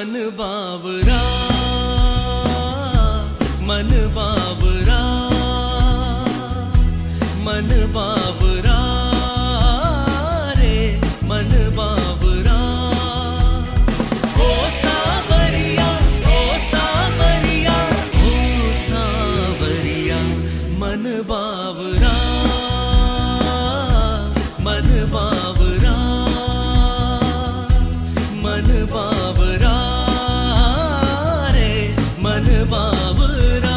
मन बावरा, मन बावरा, मन बावरा रे मन बावरा। ओ सावरिया, ओ सावरिया, ओ सावरिया, मन बावरा, मन बावरा, मन बावरा रे मन बावरा।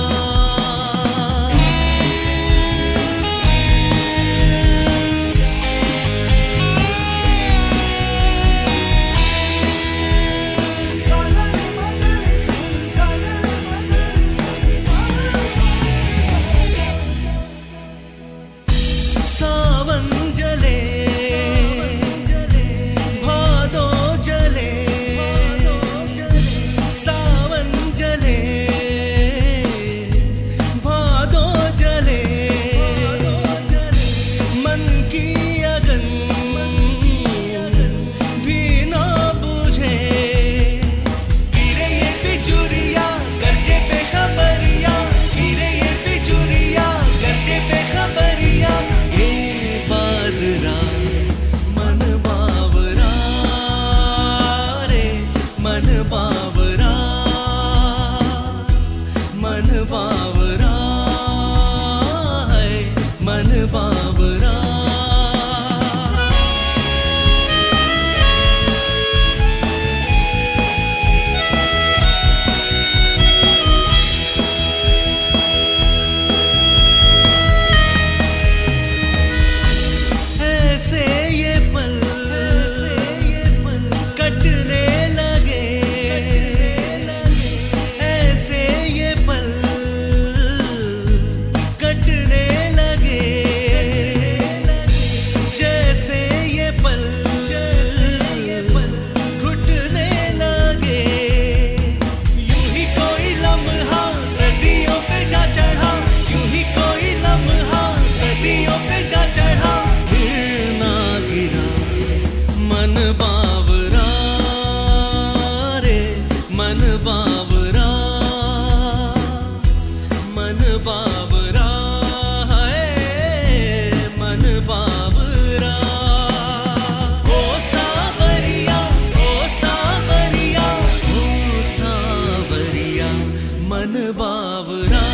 सावन जले भादो जले, सावन जले भादो जले, मन की अगन भी ना बुझे। गिरे ये बिजुरिया गरजे पे खबरिया, गिरे ये बिजुरिया गरजे पे खबरिया। मन बावरा रे मन बावरा, मन बावरा है मन बावरा। ऐसे ये पल कटने लगे, ऐसे ये पल कटने लगे, जैसे ये पल घुटने लगे। यूं ही कोई लम्हा सदियों पे जा चढ़ा, यूं ही कोई लम्हा सदियों पे जा चढ़ा। मन बावरा रे मन बावरा, मन बावरा है मन बावरा। ओ सावरिया, ओ सावरिया, ओ सावरिया, मन बावरा।